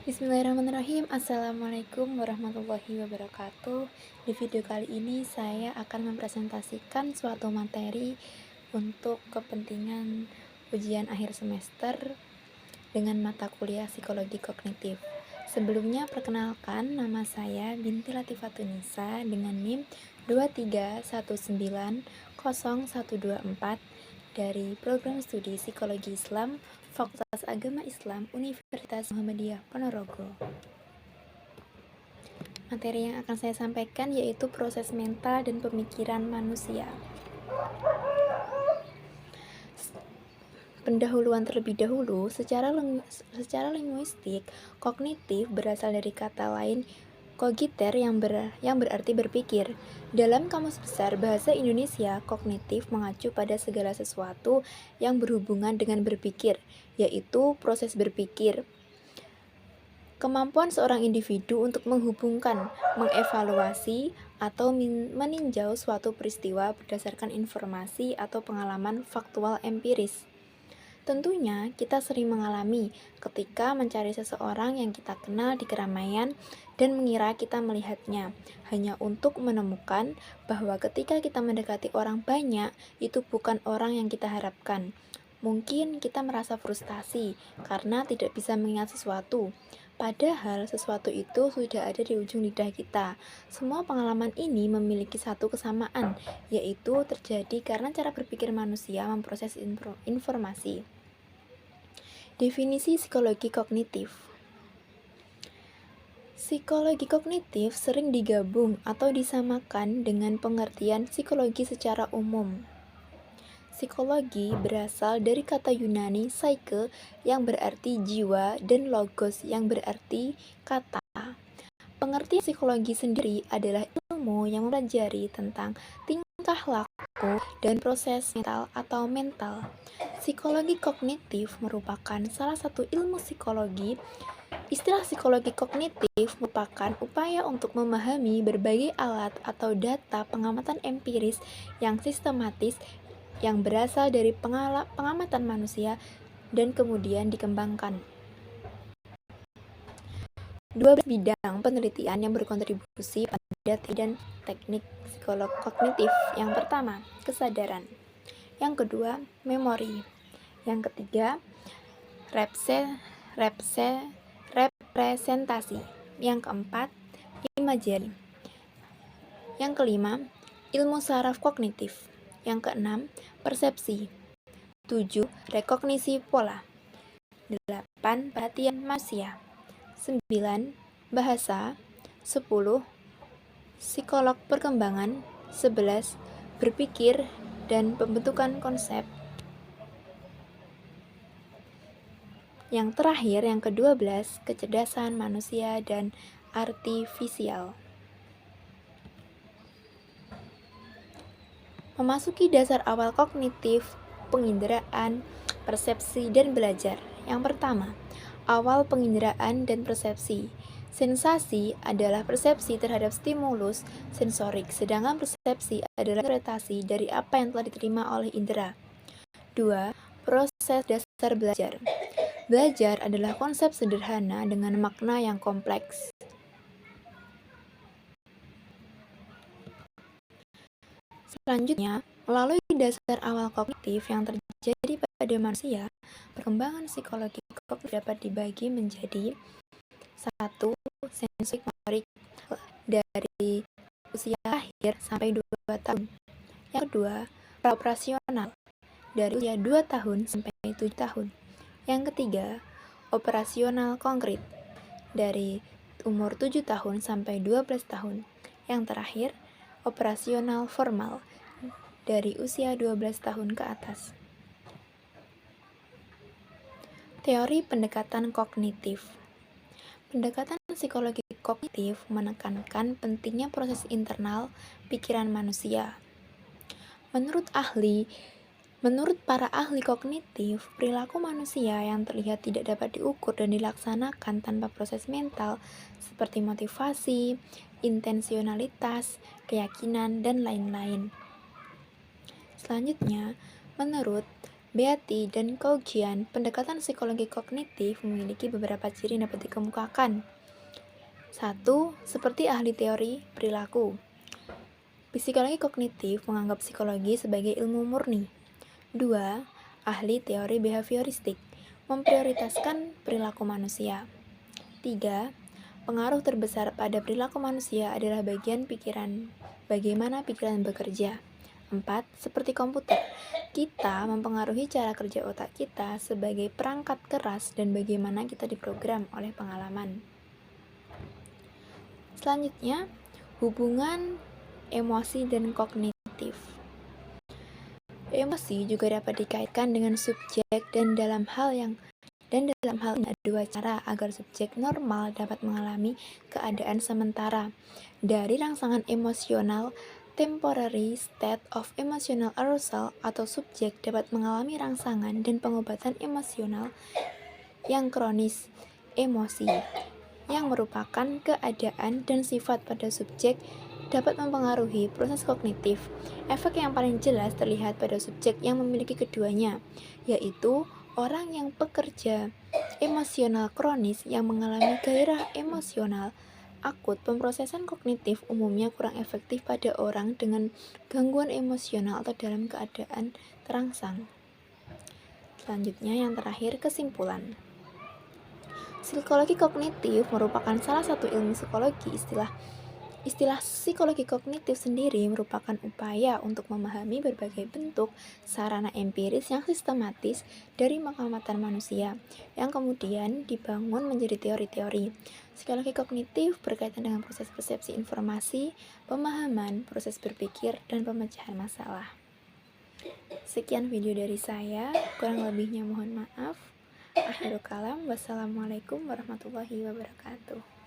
Bismillahirrahmanirrahim. Assalamualaikum warahmatullahi wabarakatuh. Di video kali ini saya akan mempresentasikan suatu materi untuk kepentingan ujian akhir semester dengan mata kuliah psikologi kognitif. Sebelumnya perkenalkan, nama saya Binti Latifatunisa dengan NIM 231900124 dari Program Studi Psikologi Islam Fakultas Agama Islam Universitas Muhammadiyah Ponorogo. Materi yang akan saya sampaikan yaitu proses mental dan pemikiran manusia. Pendahuluan terlebih dahulu, secara linguistik, kognitif berasal dari kata lain cogiter yang berarti berpikir. Dalam Kamus Besar Bahasa Indonesia, kognitif mengacu pada segala sesuatu yang berhubungan dengan berpikir, yaitu proses berpikir. Kemampuan seorang individu untuk menghubungkan, mengevaluasi, atau meninjau suatu peristiwa berdasarkan informasi atau pengalaman faktual empiris. Tentunya kita sering mengalami ketika mencari seseorang yang kita kenal di keramaian dan mengira kita melihatnya, hanya untuk menemukan bahwa ketika kita mendekati orang banyak, itu bukan orang yang kita harapkan. Mungkin kita merasa frustasi karena tidak bisa mengingat sesuatu, padahal sesuatu itu sudah ada di ujung lidah kita. Semua pengalaman ini memiliki satu kesamaan, yaitu terjadi karena cara berpikir manusia memproses informasi. Definisi psikologi kognitif. Psikologi kognitif sering digabung atau disamakan dengan pengertian psikologi secara umum. Psikologi berasal dari kata Yunani psyche yang berarti jiwa dan logos yang berarti kata. Pengertian psikologi sendiri adalah ilmu yang mempelajari tentang tingkah laku dan proses mental atau mental. Psikologi kognitif merupakan salah satu ilmu psikologi. Istilah psikologi kognitif merupakan upaya untuk memahami berbagai alat atau data pengamatan empiris yang sistematis yang berasal dari pengamatan manusia dan kemudian dikembangkan. 12 bidang penelitian yang berkontribusi pada dan teknik psikolog kognitif. Yang pertama, kesadaran. Yang kedua, memori. Yang ketiga, representasi. Yang keempat, imagery. Yang kelima, ilmu saraf kognitif. Yang keenam, persepsi. 7. Rekognisi pola. 8. Perhatian manusia. 9. Bahasa. 10. Psikolog perkembangan. 11. Berpikir dan pembentukan konsep. Yang terakhir, yang ke-12, kecerdasan manusia dan artifisial. Memasuki dasar awal kognitif, penginderaan, persepsi, dan belajar. Yang pertama, awal penginderaan dan persepsi. Sensasi adalah persepsi terhadap stimulus sensorik, sedangkan persepsi adalah interpretasi dari apa yang telah diterima oleh indera. 2. Proses dasar belajar. Belajar adalah konsep sederhana dengan makna yang kompleks. Selanjutnya, melalui dasar awal kognitif yang terjadi pada manusia, perkembangan psikologi kognitif dapat dibagi menjadi 1. Sensorik motorik dari usia lahir sampai 2 tahun. Yang kedua, operasional dari usia 2 tahun sampai 7 tahun. Yang ketiga, operasional konkret dari umur 7 tahun sampai 12 tahun. Yang terakhir, operasional formal dari usia 12 tahun ke atas. Teori pendekatan kognitif. Pendekatan psikologi kognitif menekankan pentingnya proses internal pikiran manusia. Menurut para ahli kognitif, perilaku manusia yang terlihat tidak dapat diukur dan dilaksanakan tanpa proses mental seperti motivasi, intensionalitas, keyakinan, dan lain-lain. Selanjutnya, menurut Beatty dan Cauchy, pendekatan psikologi kognitif memiliki beberapa ciri yang dapat dikemukakan. 1. Seperti ahli teori perilaku. Psikologi kognitif menganggap psikologi sebagai ilmu murni. 2. Ahli teori behavioristik memprioritaskan perilaku manusia. 3. Pengaruh terbesar pada perilaku manusia adalah bagaimana pikiran bekerja. 4. Seperti komputer, kita mempengaruhi cara kerja otak kita sebagai perangkat keras dan bagaimana kita diprogram oleh pengalaman. Selanjutnya, hubungan emosi dan kognitif. Emosi juga dapat dikaitkan dengan subjek dan dalam hal ini ada dua cara agar subjek normal dapat mengalami keadaan sementara. Dari rangsangan emosional, temporary state of emotional arousal atau subjek dapat mengalami rangsangan dan pengobatan emosional yang kronis, emosi, yang merupakan keadaan dan sifat pada subjek dapat mempengaruhi proses kognitif. Efek yang paling jelas terlihat pada subjek yang memiliki keduanya, yaitu orang yang pekerja emosional kronis yang mengalami gairah emosional akut. Pemrosesan kognitif umumnya kurang efektif pada orang dengan gangguan emosional atau dalam keadaan terangsang. Selanjutnya yang terakhir, kesimpulan. Psikologi kognitif merupakan salah satu ilmu psikologi. Istilah psikologi kognitif sendiri merupakan upaya untuk memahami berbagai bentuk sarana empiris yang sistematis dari pengamatan manusia, yang kemudian dibangun menjadi teori-teori. Psikologi kognitif berkaitan dengan proses persepsi informasi, pemahaman, proses berpikir, dan pemecahan masalah. Sekian video dari saya, kurang lebihnya mohon maaf. Akhirul kalam, wassalamualaikum warahmatullahi wabarakatuh.